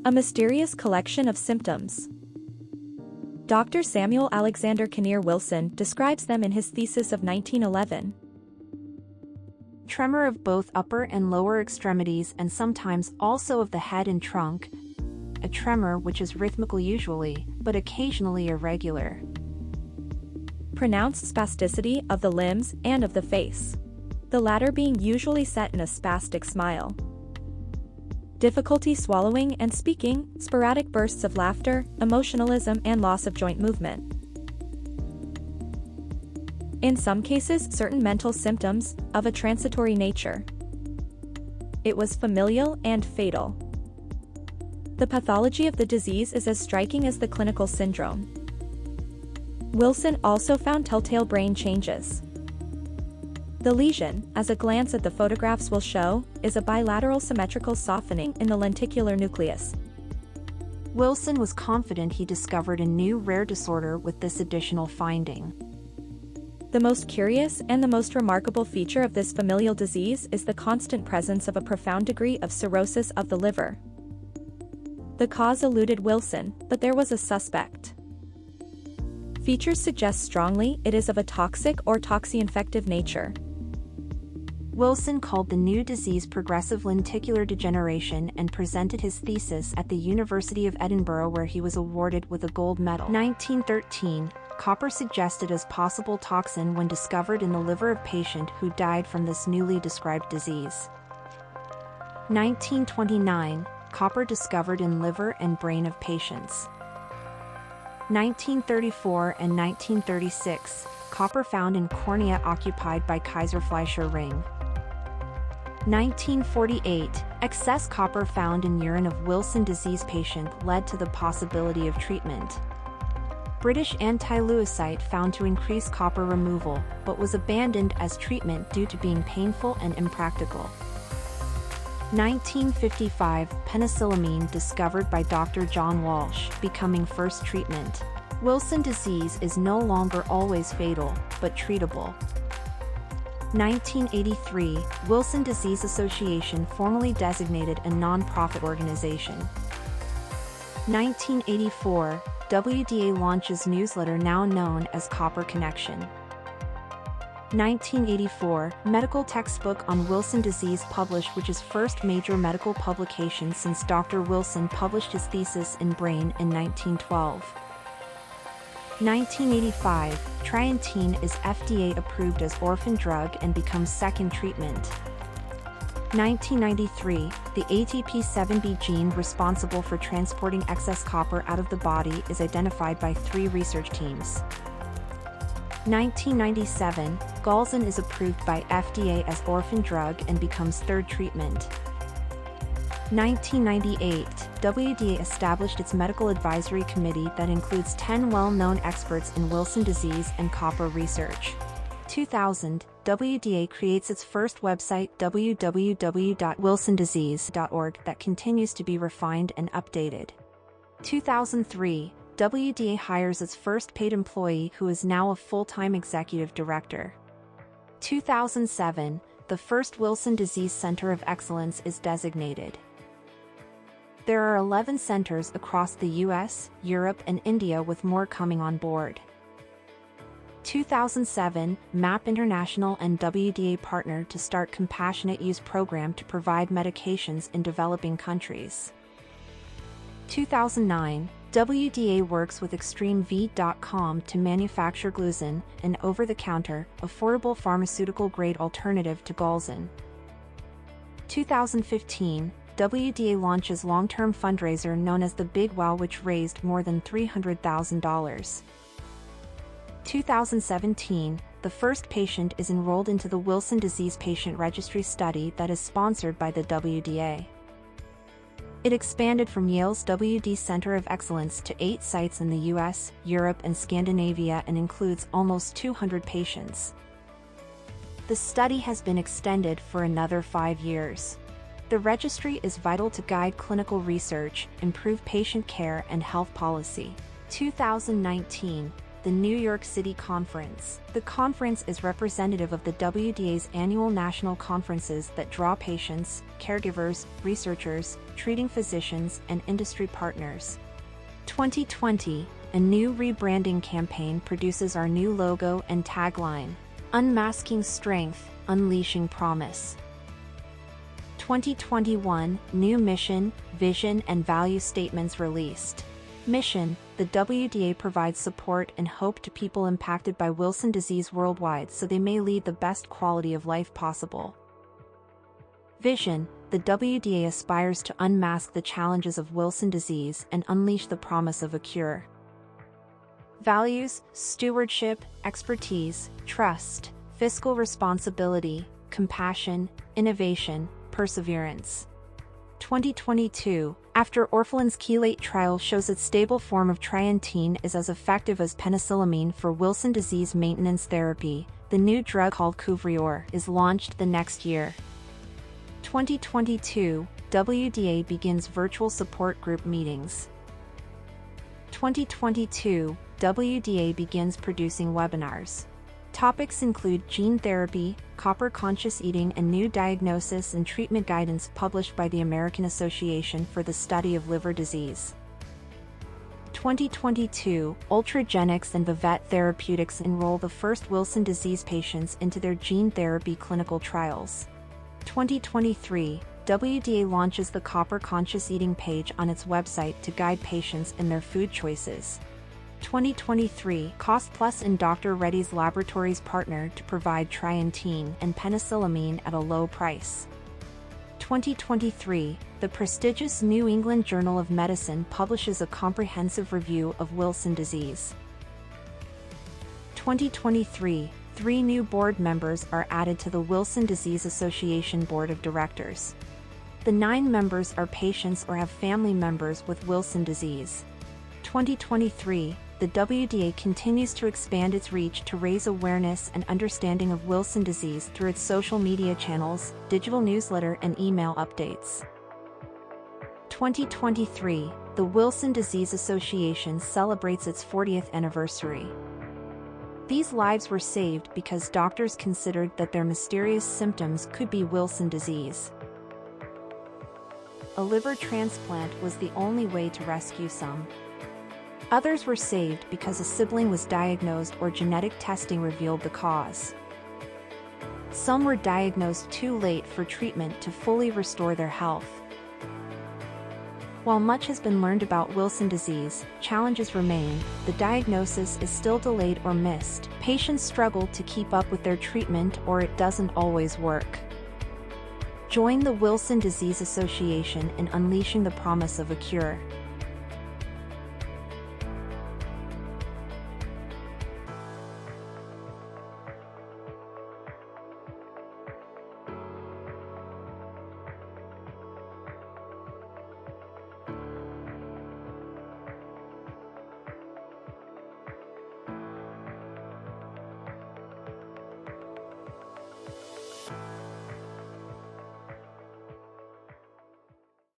a mysterious collection of symptoms. Dr. Samuel Alexander Kinnier Wilson describes them in his thesis of 1911. Tremor of both upper and lower extremities and sometimes also of the head and trunk. A tremor which is rhythmical usually, but occasionally irregular. Pronounced spasticity of the limbs and of the face, the latter being usually set in a spastic smile. Difficulty swallowing and speaking, sporadic bursts of laughter, emotionalism and loss of joint movement. In some cases, certain mental symptoms, of a transitory nature. It was familial and fatal. The pathology of the disease is as striking as the clinical syndrome. Wilson also found telltale brain changes. The lesion, as a glance at the photographs will show, is a bilateral symmetrical softening in the lenticular nucleus. Wilson was confident he discovered a new rare disorder with this additional finding. The most curious and the most remarkable feature of this familial disease is the constant presence of a profound degree of cirrhosis of the liver. The cause eluded Wilson, but there was a suspect. Features suggest strongly it is of a toxic or toxi-infective nature. Wilson called the new disease progressive lenticular degeneration and presented his thesis at the University of Edinburgh, where he was awarded with a gold medal. 1913, copper suggested as possible toxin when discovered in the liver of patient who died from this newly described disease. 1929, copper discovered in liver and brain of patients. 1934 and 1936, copper found in cornea occupied by Kaiser-Fleischer ring. 1948, excess copper found in urine of Wilson disease patient led to the possibility of treatment. British anti-leukocyte found to increase copper removal, but was abandoned as treatment due to being painful and impractical. 1955, penicillamine discovered by Dr. John Walsh, becoming first treatment. Wilson disease is no longer always fatal, but treatable. 1983, Wilson Disease Association formally designated a non-profit organization. 1984, WDA launches newsletter now known as Copper Connection. 1984, medical textbook on Wilson disease published, which is first major medical publication since Dr. Wilson published his thesis in Brain in 1912. 1985, trientine is FDA approved as orphan drug and becomes second treatment. 1993, the ATP7B gene responsible for transporting excess copper out of the body is identified by 3 research teams. 1997, Galzin is approved by FDA as orphan drug and becomes third treatment. 1998, WDA established its medical advisory committee that includes 10 well-known experts in Wilson disease and copper research. 2000, WDA creates its first website, www.wilsondisease.org, that continues to be refined and updated. 2003, WDA hires its first paid employee, who is now a full-time executive director. 2007, the first Wilson Disease Center of Excellence is designated. There are 11 centers across the US, Europe and India, with more coming on board. 2007, MAP International and WDA partnered to start compassionate use program to provide medications in developing countries. 2009, WDA works with ExtremeV.com to manufacture Gluzin, an over-the-counter, affordable pharmaceutical-grade alternative to Galzin. 2015, WDA launches long-term fundraiser known as the Big Wow, which raised more than $300,000. 2017, the first patient is enrolled into the Wilson Disease Patient Registry study that is sponsored by the WDA. It expanded from Yale's WD Center of Excellence to 8 sites in the US, Europe and Scandinavia and includes almost 200 patients. The study has been extended for another 5 years. The registry is vital to guide clinical research, improve patient care and health policy. 2019, the New York City Conference. The conference is representative of the WDA's annual national conferences that draw patients, caregivers, researchers, treating physicians, and industry partners. 2020, a new rebranding campaign produces our new logo and tagline, "Unmasking Strength, Unleashing Promise." 2021, new mission, vision, and value statements released. Mission: the WDA provides support and hope to people impacted by Wilson disease worldwide so they may lead the best quality of life possible. Vision: the WDA aspires to unmask the challenges of Wilson disease and unleash the promise of a cure. Values: stewardship, expertise, trust, fiscal responsibility, compassion, innovation, perseverance. 2022, after Orphalin's chelate trial shows its stable form of trientine is as effective as penicillamine for Wilson disease maintenance therapy, the new drug called Couvreur is launched the next year. 2022, WDA begins virtual support group meetings. 2022, WDA begins producing webinars. Topics include gene therapy, copper-conscious eating, and new diagnosis and treatment guidance published by the American Association for the Study of Liver Disease. 2022, Ultragenyx and Vivet Therapeutics enroll the first Wilson disease patients into their gene therapy clinical trials. 2023, WDA launches the copper-conscious eating page on its website to guide patients in their food choices. 2023, Cost Plus and Dr. Reddy's Laboratories partner to provide trientine and penicillamine at a low price. 2023, the prestigious New England Journal of Medicine publishes a comprehensive review of Wilson disease. 2023, 3 new board members are added to the Wilson Disease Association Board of Directors. The 9 members are patients or have family members with Wilson disease. 2023, the WDA continues to expand its reach to raise awareness and understanding of Wilson disease through its social media channels, digital newsletter, and email updates. 2023, the Wilson Disease Association celebrates its 40th anniversary. These lives were saved because doctors considered that their mysterious symptoms could be Wilson disease. A liver transplant was the only way to rescue some. Others were saved because a sibling was diagnosed or genetic testing revealed the cause. Some were diagnosed too late for treatment to fully restore their health. While much has been learned about Wilson disease, challenges remain. The diagnosis is still delayed or missed. Patients struggle to keep up with their treatment, or it doesn't always work. Join the Wilson Disease Association in unleashing the promise of a cure.